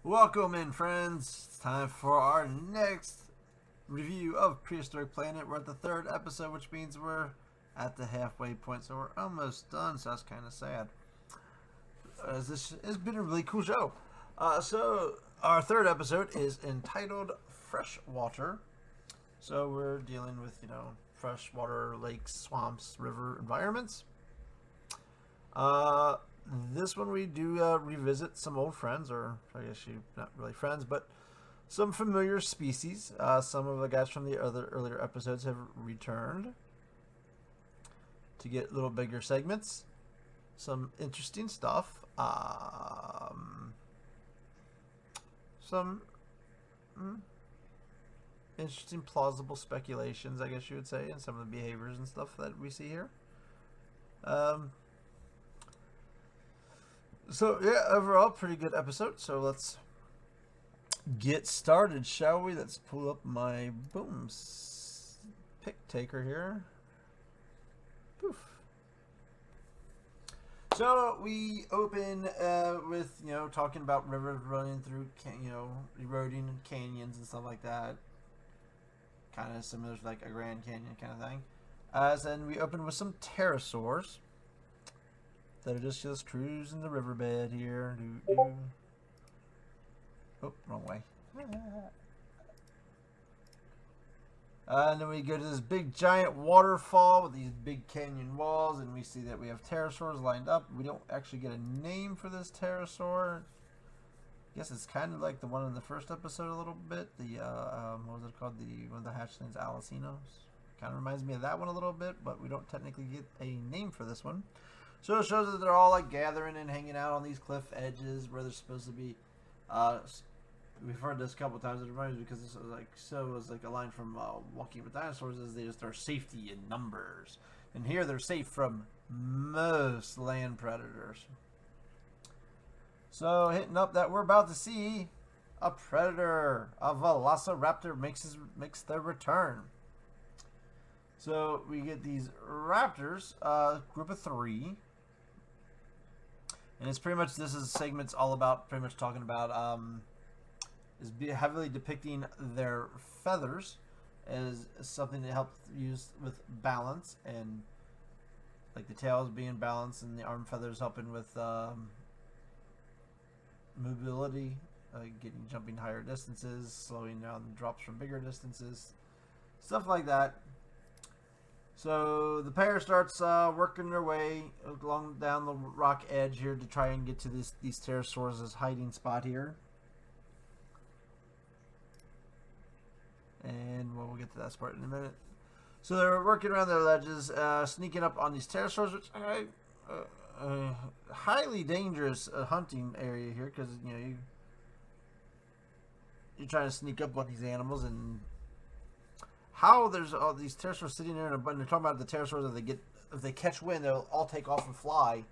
Welcome in, friends. It's time for our next review of Prehistoric Planet. We're at the third episode, which means we're at the halfway point, so we're almost done, so that's kind of sad. This has been a really cool show. So our third episode is entitled Freshwater. So we're dealing with, freshwater, lakes, swamps, river environments. This one we do revisit some old friends, or I guess not really friends, but some familiar species. Some of the guys from the earlier episodes have returned to get little bigger segments. Some interesting stuff. Some interesting plausible speculations, I guess you would say, and some of the behaviors and stuff that we see here. So, yeah, overall, pretty good episode. So, let's get started, shall we? Let's pull up my pick taker here. Poof. So, we open with, talking about rivers running through, eroding canyons and stuff like that. Kind of similar to like a Grand Canyon kind of thing. Then we open with some pterosaurs that are just cruising the riverbed here. Oh, wrong way. And then we go to this big giant waterfall with these big canyon walls, and we see that we have pterosaurs lined up. We don't actually get a name for this pterosaur. I guess it's kind of like the one in the first episode a little bit. The what was it called? One of the hatchlings, Alicinos. Kind of reminds me of that one a little bit, but we don't technically get a name for this one. So it shows that they're all like gathering and hanging out on these cliff edges where they're supposed to be. We've heard this a couple of times. It reminds me because this was like a line from Walking with Dinosaurs, is there's safety in numbers, and here they're safe from most land predators. So hitting up that we're about to see a predator, a velociraptor makes their return. So we get these raptors, group of 3. And it's pretty much, segment's all about pretty much talking about, is heavily depicting their feathers as something to help use with balance, and like the tails being balanced and the arm feathers helping with mobility, jumping higher distances, slowing down drops from bigger distances, stuff like that. So the pair starts working their way down the rock edge here to try and get to these pterosaurs' hiding spot here. And we'll get to that part in a minute. So they're working around their ledges, sneaking up on these pterosaurs, which highly dangerous hunting area here, because you're trying to sneak up on these animals, and how there's all these pterosaurs sitting there in a bunch. They're talking about the pterosaurs that if they catch wind, they'll all take off and fly.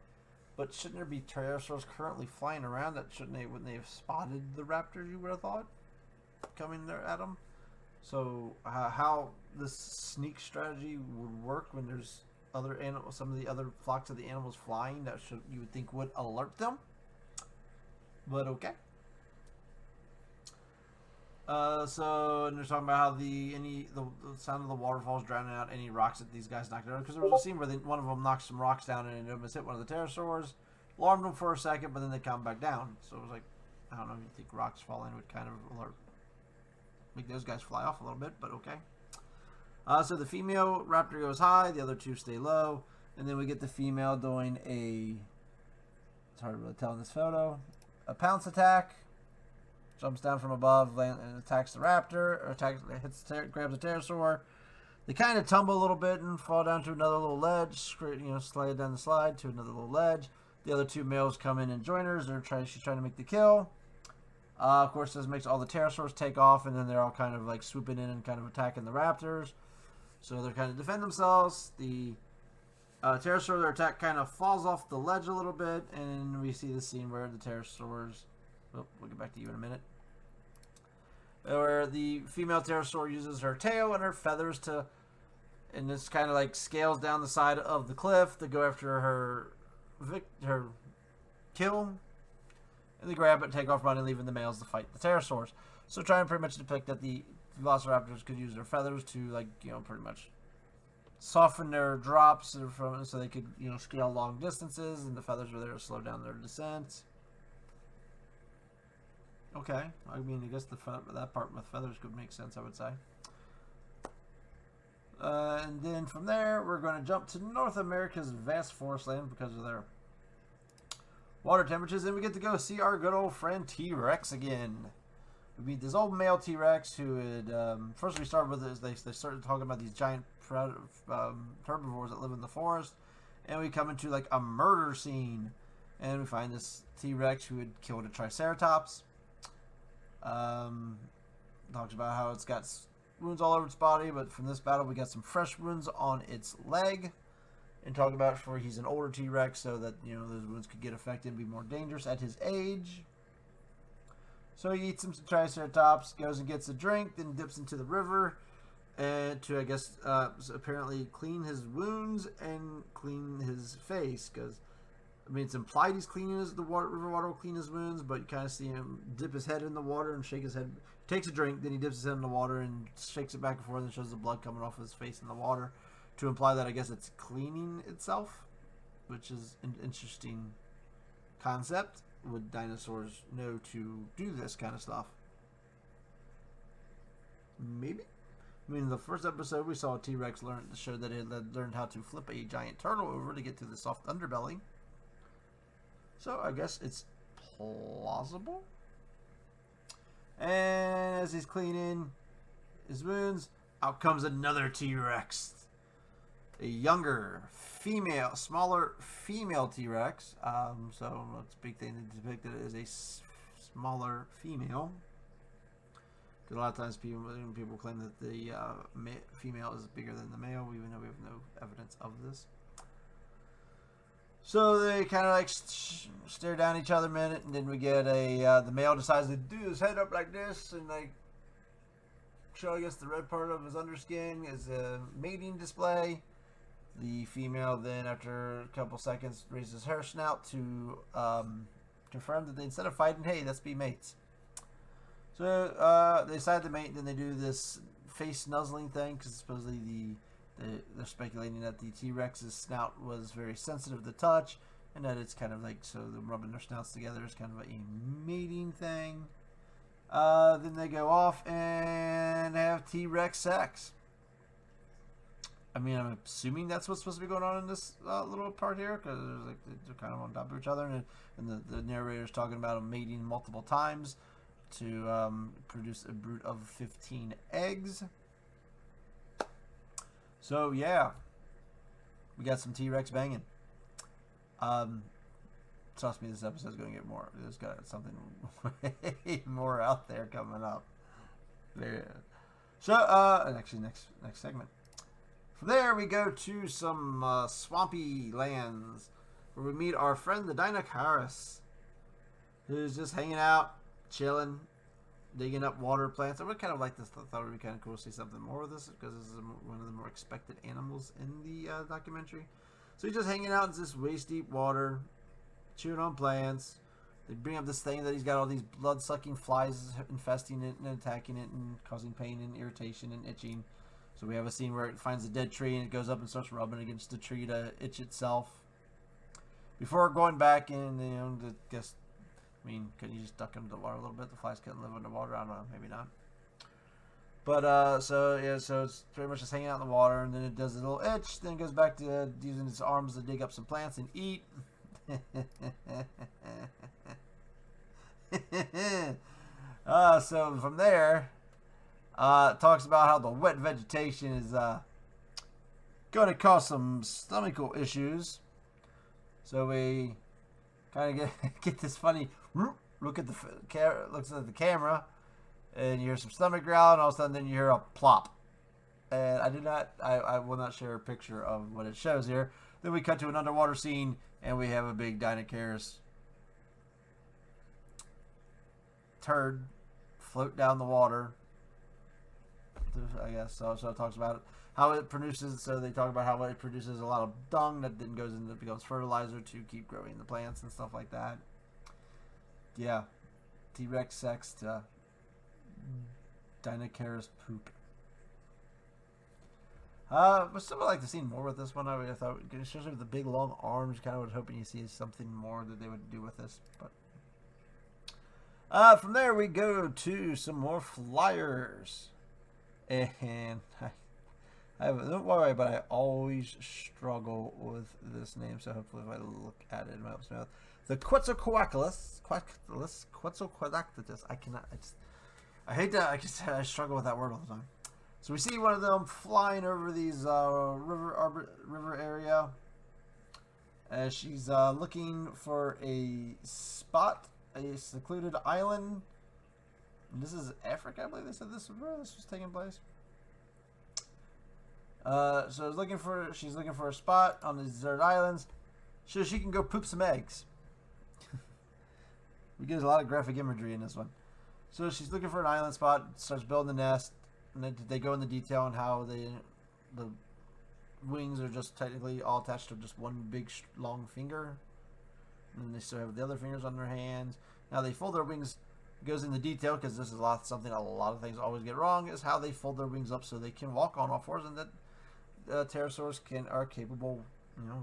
But shouldn't there be pterosaurs currently flying around? Wouldn't they have spotted the raptors? You would have thought coming there at them. So how this sneak strategy would work when there's other animals, some of the other flocks of the animals flying, that you would think would alert them. But okay. So they're talking about how the sound of the waterfalls drowning out any rocks that these guys knocked down. Because there was a scene where one of them knocked some rocks down and it almost hit one of the pterosaurs, alarmed them for a second, but then they come back down. So it was like, I don't know if you think rocks falling would kind of make those guys fly off a little bit, but okay. So the female raptor goes high, the other two stay low, and then we get the female doing it's hard to really tell in this photo, a pounce attack. Jumps down from above and attacks the raptor, or grabs the pterosaur, They kind of tumble a little bit and fall down to another little ledge. Slide down the slide to another little ledge. The other two males come in and join her. She's trying to make the kill. Of course, this makes all the pterosaurs take off, and then they're all kind of like swooping in and kind of attacking the raptors. So they're kind of defend themselves. The pterosaur, their attack kind of falls off the ledge a little bit, and we see the scene where the pterosaurs... Oh, we'll get back to you in a minute. Where the female pterosaur uses her tail and her feathers to... And this kind of like scales down the side of the cliff to go after her kill. And they grab it and take off running, leaving the males to fight the pterosaurs. So trying to pretty much depict that the velociraptors could use their feathers to, like, pretty much soften their drops so they could, scale long distances, and the feathers were there to slow down their descent. Okay, I mean, I guess that part with feathers could make sense, I would say. And then from there, we're going to jump to North America's vast forest land because of their water temperatures, and we get to go see our good old friend T-Rex again. We meet this old male T-Rex who had, first we started with this, they started talking about these giant herbivores that live in the forest, and we come into like a murder scene, and we find this T-Rex who had killed a Triceratops. Talks about how it's got wounds all over its body, but from this battle we got some fresh wounds on its leg, and talk about he's an older T-Rex, so that those wounds could get affected and be more dangerous at his age. So he eats some Triceratops, goes and gets a drink, then dips into the river to, I guess, apparently clean his wounds and clean his face. Because, I mean, it's implied he's cleaning the river water will clean his wounds, but you kind of see him dip his head in the water and shake his head. Takes a drink, then he dips his head in the water and shakes it back and forth and shows the blood coming off his face in the water to imply that, I guess, it's cleaning itself, which is an interesting concept. Would dinosaurs know to do this kind of stuff? Maybe. I mean, in the first episode, we saw a T-Rex show that it had learned how to flip a giant turtle over to get to the soft underbelly. So I guess it's plausible. And as he's cleaning his wounds, out comes another T-Rex. A younger, smaller female T-Rex. So it's a big thing to depict it as a smaller female. Because a lot of times people claim that the female is bigger than the male, even though we have no evidence of this. So they kind of like stare down each other a minute, and then we get the male decides to do his head up like this, and like show, I guess, the red part of his underskin as a mating display. The female then, after a couple seconds, raises her snout to confirm that instead of fighting, hey, let's be mates. So they decide to mate, then they do this face nuzzling thing, because supposedly they're speculating that the T-Rex's snout was very sensitive to touch, and that it's kind of like, so them rubbing their snouts together is kind of a mating thing. Then they go off and have T-Rex sex. I mean, I'm assuming that's what's supposed to be going on in this little part here, because like, they're kind of on top of each other, and the narrator's talking about them mating multiple times to produce a brood of 15 eggs. So yeah, we got some T-Rex banging. Trust me, this episode's going to get more. There's got something way more out there coming up. There. So, and actually, next segment. From there, we go to some swampy lands where we meet our friend the Dinocaris, who's just hanging out, chilling, digging up water plants. I would kind of like this. I thought it would be kind of cool to see something more of this, because this is one of the more expected animals in the documentary. So he's just hanging out in this waist-deep water, chewing on plants. They bring up this thing that he's got all these blood-sucking flies infesting it and attacking it and causing pain and irritation and itching. So we have a scene where it finds a dead tree and it goes up and starts rubbing against the tree to itch itself. Before going back in, could you just duck into the water a little bit? The flies couldn't live underwater. I don't know, maybe not. But so it's pretty much just hanging out in the water, and then it does a little itch. Then it goes back to using its arms to dig up some plants and eat. So from there, it talks about how the wet vegetation is going to cause some stomachal issues. So we kind of get this funny look at the looks at the camera, and you hear some stomach growl, and all of a sudden then you hear a plop. And I will not share a picture of what it shows here. Then we cut to an underwater scene, and we have a big Dinocaris turd float down the water. I guess so it talks about it, how it produces. So they talk about how it produces a lot of dung that then goes into becomes fertilizer to keep growing the plants and stuff like that. Yeah, T-Rex sex to Dinocaris poop. But still would like to see more with this one. I thought, especially with the big long arms, kind of was hoping you see something more that they would do with this. But from there we go to some more flyers, and don't worry, but I always struggle with this name. So hopefully, if I look at it, it helps me out. The Quetzalcoatlus. I cannot. I hate that. I struggle with that word all the time. So we see one of them flying over these river area. She's looking for a spot, a secluded island. And this is Africa, I believe they said this was where this was taking place. So she's looking for a spot on the desert islands so she can go poop some eggs. We get a lot of graphic imagery in this one. So she's looking for an island spot, starts building the nest. And then they go into detail on how the wings are just technically all attached to just one big long finger. And then they still have the other fingers on their hands. Now they fold their wings. It goes into detail because this is something a lot of things always get wrong, is how they fold their wings up so they can walk on all fours, and that pterosaurs are capable,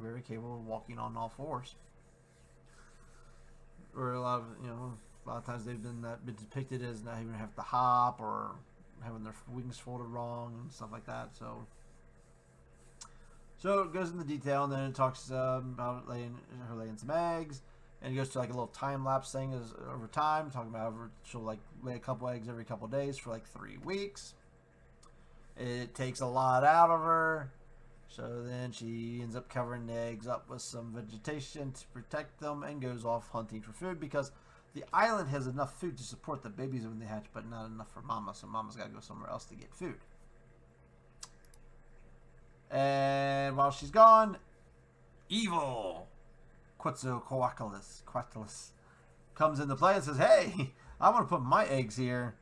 very capable of walking on all fours. Or a lot of times they've been depicted as not even have to hop or having their wings folded wrong and stuff like that. So it goes into detail, and then it talks about laying some eggs, and it goes to like a little time lapse thing as over time, talking about how she'll like lay a couple eggs every couple days for like 3 weeks. It takes a lot out of her, so then she ends up covering the eggs up with some vegetation to protect them, and goes off hunting for food because the island has enough food to support the babies when they hatch, but not enough for mama, so mama's got to go somewhere else to get food. And while she's gone, evil Quetzalcoatlus comes into play and says, hey, I want to put my eggs here,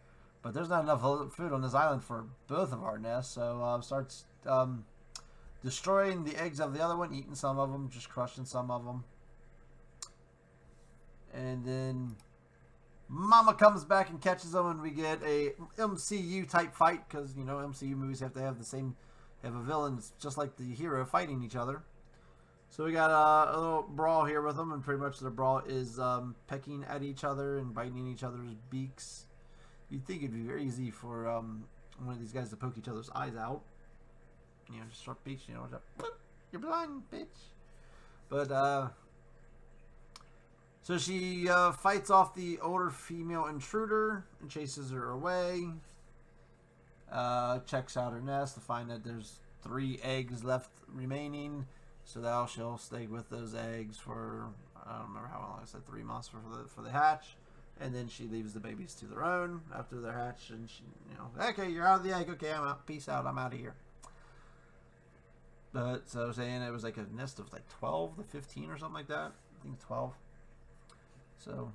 but there's not enough food on this island for both of our nests, so starts destroying the eggs of the other one, eating some of them, just crushing some of them. And then Mama comes back and catches them, and we get a MCU type fight because MCU movies have to have have a villain just like the hero fighting each other. So we got a little brawl here with them, and pretty much the brawl is pecking at each other and biting each other's beaks. You'd think it'd be very easy for one of these guys to poke each other's eyes out. Just sharp beaks. You're blind, bitch. But so she fights off the older female intruder and chases her away. Checks out her nest to find that there's 3 eggs left remaining. So now she'll stay with those eggs for, I don't remember how long I said, 3 months for the hatch. And then she leaves the babies to their own after they're hatched. And she, okay, you're out of the egg. Okay, I'm out. Peace out. I'm out of here. But so saying it was like a nest of like 12 to 15 or something like that. I think 12. So,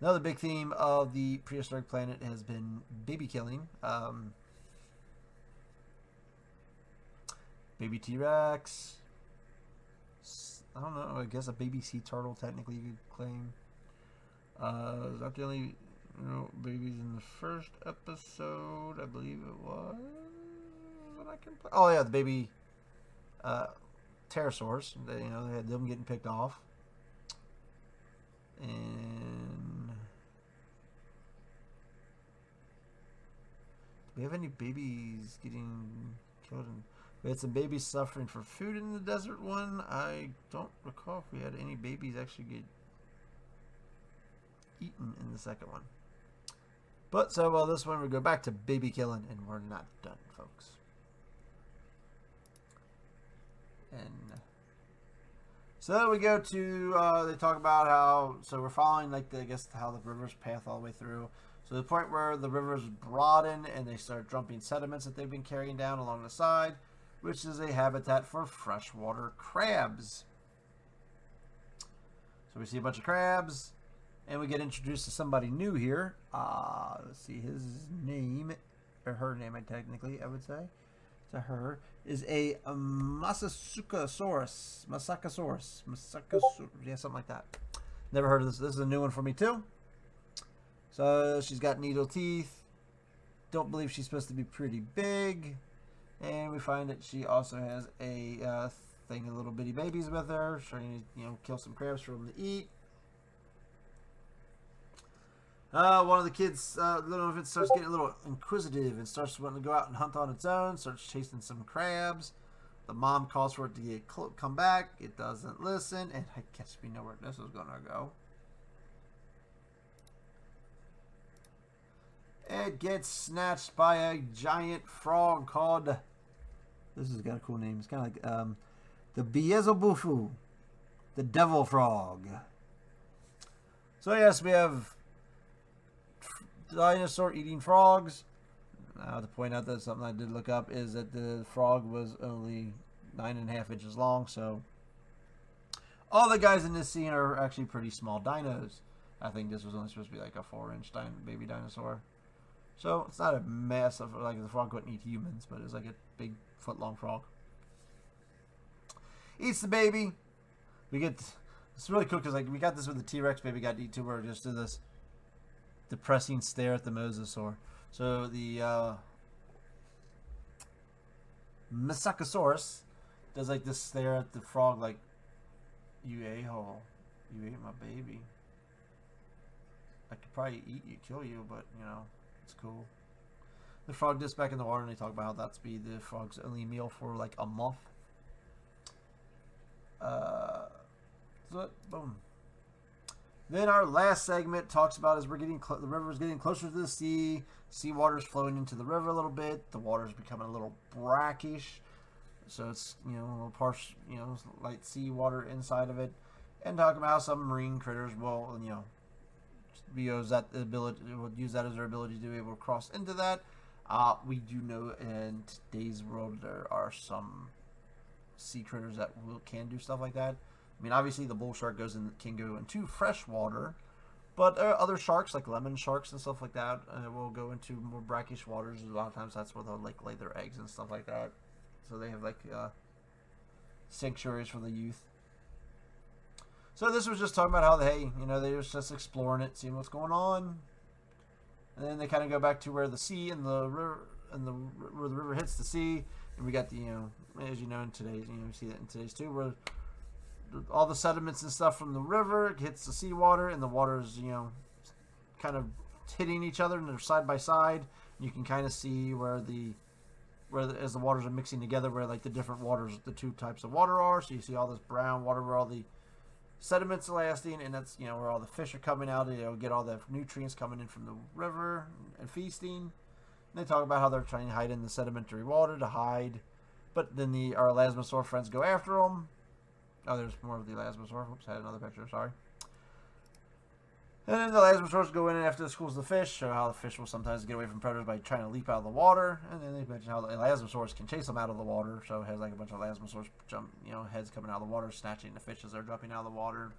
another big theme of the prehistoric planet has been baby killing. Baby T-Rex. I don't know. I guess a baby sea turtle, technically, you could claim. Is that the only babies in the first episode? I believe it was. What I can play. Oh yeah, the baby pterosaurs. They had them getting picked off. And do we have any babies getting killed? We had some babies suffering for food in the desert one. I don't recall if we had any babies actually get eaten in the second one. But so this one we go back to baby killing, and we're not done, folks. So we go to, they talk about how, so we're following, like, I guess, how the river's path all the way through. So the point where the rivers broaden and they start dumping sediments that they've been carrying down along the side, which is a habitat for freshwater crabs. So we see a bunch of crabs, and we get introduced to somebody new here. Let's see, his name, or her name, technically, I would say. To her is a Massacusaurus. Yeah, something like that. Never heard of this. This is a new one for me too. So she's got needle teeth. Don't believe she's supposed to be pretty big. And we find that she also has a thing of little bitty babies with her, trying to kill some crabs for them to eat. One of the kids, little infant, starts getting a little inquisitive and starts wanting to go out and hunt on its own. Starts chasing some crabs. The mom calls for it to come back. It doesn't listen, and I guess we know where this is going to go. It gets snatched by a giant frog called. This has got a cool name. It's kind of like the Beelzebub, the devil frog. So yes, we have dinosaur eating frogs. Now to point out that something I did look up is that the frog was only 9.5 inches long, so all the guys in this scene are actually pretty small dinos. I think this was only supposed to be like a 4-inch baby dinosaur. So it's not a massive, like the frog couldn't eat humans, but it's like a big foot-long frog. Eats the baby. It's really cool because like we got this with the T-Rex baby got eaten too, where just do this depressing stare at the mosasaur. So the Massacusaurus does like this stare at the frog like, you a-hole, you ate my baby. I could probably eat you, kill you, but it's cool. The frog dips back in the water, and they talk about how that's be the frog's only meal for like a month. So boom. Then our last segment talks about as we're getting the river's getting closer to the sea. Seawater's flowing into the river a little bit. The water's becoming a little brackish, so it's a little light seawater inside of it. And talking about how some marine critters will use that as their ability to be able to cross into that. We do know in today's world there are some sea critters that can do stuff like that. I mean, obviously the bull shark can go into fresh water, but other sharks like lemon sharks and stuff like that will go into more brackish waters. A lot of times that's where they'll like lay their eggs and stuff like that. So they have like sanctuaries for the youth. So this was just talking about how they were just exploring it, seeing what's going on, and then they kind of go back to where the sea and the river where the river hits the sea, and we got the as in today's we see that in today's too, where all the sediments and stuff from the river hits the seawater, and the water's kind of hitting each other, and they're side by side. You can kind of see as the waters are mixing together, where like the different waters, the two types of water are. So you see all this brown water where all the sediments are lasting, and that's where all the fish are coming out. Get all the nutrients coming in from the river and feasting. And they talk about how they're trying to hide in the sedimentary water to hide, but then our elasmosaur friends go after them. Oh, there's more of the elasmosaur. Oops, I had another picture. Sorry. And then the elasmosaurs go in after the schools of the fish, show how the fish will sometimes get away from predators by trying to leap out of the water. And then they mention how the elasmosaurs can chase them out of the water. So it has like a bunch of elasmosaurs jump, heads coming out of the water, snatching the fish as they're jumping out of the water.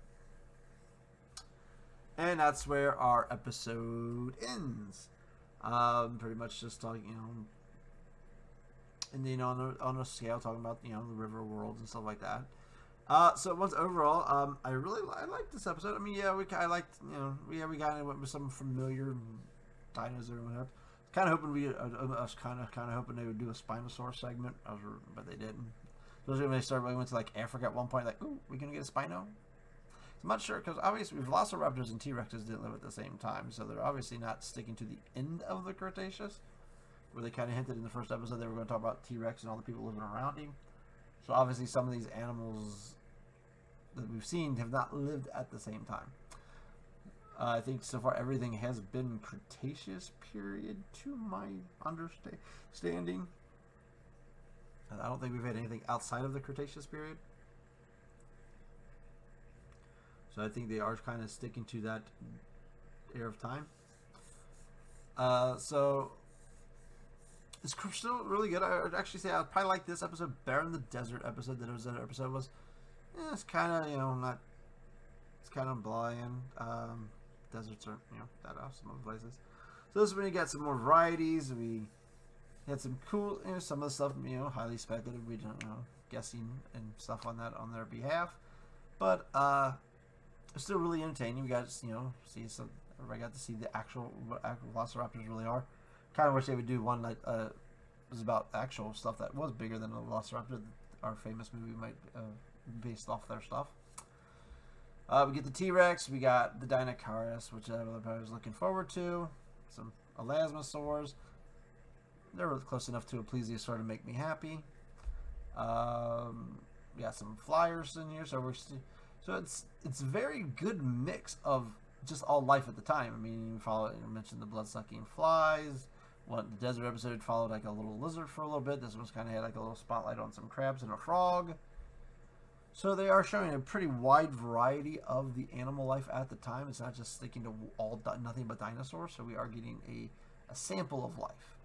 And that's where our episode ends. Pretty much just talking, and then on a scale talking about the river worlds and stuff like that. So once overall, I liked this episode. I mean, we kind of went with some familiar dinos and whatnot. Kind of hoping I was kind of hoping they would do a Spinosaur segment, but they didn't. Especially when we went to like Africa at one point, like, ooh, we gonna get a Spino? I'm not sure, because obviously Velociraptors and T-Rexes didn't live at the same time, so they're obviously not sticking to the end of the Cretaceous, where they kind of hinted in the first episode they were going to talk about T-Rex and all the people living around him. So obviously some of these animals that we've seen have not lived at the same time. I think so far everything has been Cretaceous period, to my understanding. I don't think we've had anything outside of the Cretaceous period. So I think they are kind of sticking to that era of time. So it's still really good. I would actually say I would probably like this episode better than the desert episode. The desert episode was, it's kind of, not, it's kind of bland. Deserts aren't, that awesome other places. So this is when you got some more varieties. We had some cool, some of the stuff, highly speculative. We don't, guessing and stuff on that on their behalf. But it's still really entertaining. We got, see some, everybody got to see the actual what velociraptors really are. Kind of wish they would do one that was about actual stuff that was bigger than a velociraptor. Our famous movie might based off their stuff. We get the T-Rex. We got the Dinocaurus, which I was looking forward to. Some elasmosaurs. They were close enough to a plesiosaur to make me happy. We got some flyers in here, so it's a very good mix of just all life at the time. I mean, you mentioned the blood-sucking flies. The desert episode followed like a little lizard for a little bit. This one's kind of had like a little spotlight on some crabs and a frog. So they are showing a pretty wide variety of the animal life at the time. It's not just sticking to nothing but dinosaurs. So we are getting a sample of life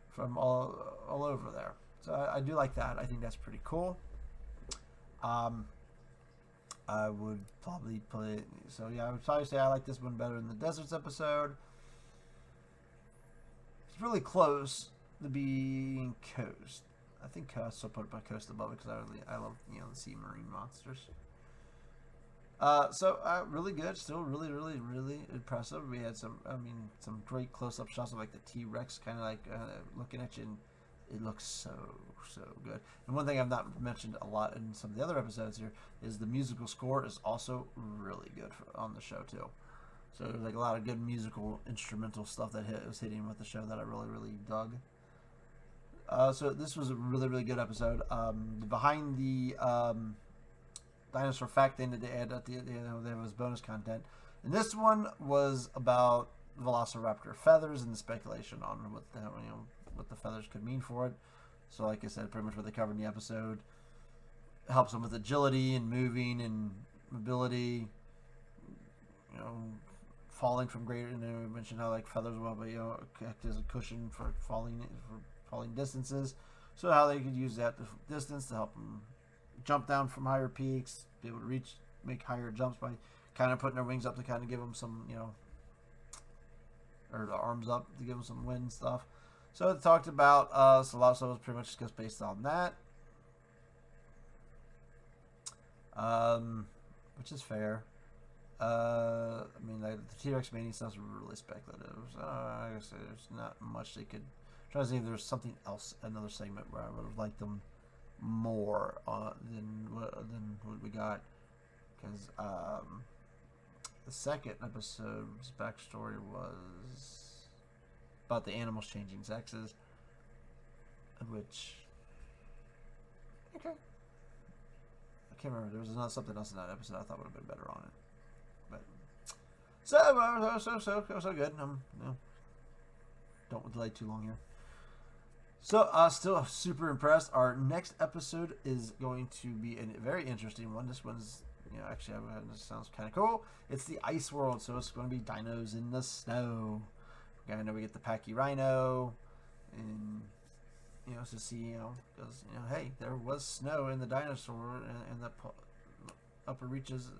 from all over there. So I do like that. I think that's pretty cool. I would probably play it. So yeah, I would probably say I like this one better than the deserts episode. It's really close to being coast. I think I still put my coast above it because I love the sea marine monsters. So really good, still really impressive. We had some great close-up shots of like the T-Rex kind of like looking at you, and it looks so good. And one thing I've not mentioned a lot in some of the other episodes here is the musical score is also really good on the show too. So there's like a lot of good musical instrumental stuff that was hitting with the show that I really dug. So this was a really good episode. Behind the dinosaur fact thing that they added at there was bonus content, and this one was about Velociraptor feathers and the speculation on what the feathers could mean for it. So like I said, pretty much what they covered in the episode. It helps them with agility and moving and mobility. Falling from greater. And then we mentioned how like feathers will act as a cushion for falling distances. So how they could use that distance to help them jump down from higher peaks, be able to make higher jumps by kind of putting their wings up to kind of give them some, or the arms up to give them some wind and stuff. So it talked about, so a lot of stuff was pretty much just based on that. Which is fair. I mean, the T-Rex mania stuff is really speculative. So I guess there's not much they could try to see if there's something else, another segment where I would have liked them more than what we got. Because the second episode's backstory was about the animals changing sexes, which okay, I can't remember. There was something else in that episode I thought would have been better on it, but so good. Don't delay too long here. So still super impressed. Our next episode is going to be a very interesting one. This one's actually this sounds kind of cool. It's the ice world, so it's going to be dinos in the snow. I know we get the Pachyrhino, and to see because hey, there was snow in the dinosaur and the upper reaches,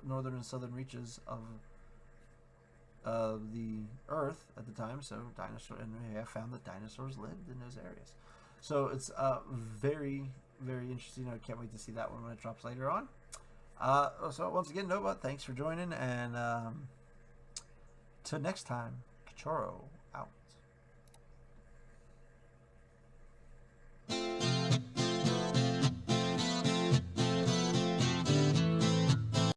northern and southern reaches of the Earth at the time. So and we have found that dinosaurs lived in those areas. So it's very interesting. I can't wait to see that one when it drops later on. So once again, Nova, thanks for joining, and till next time. Choro out.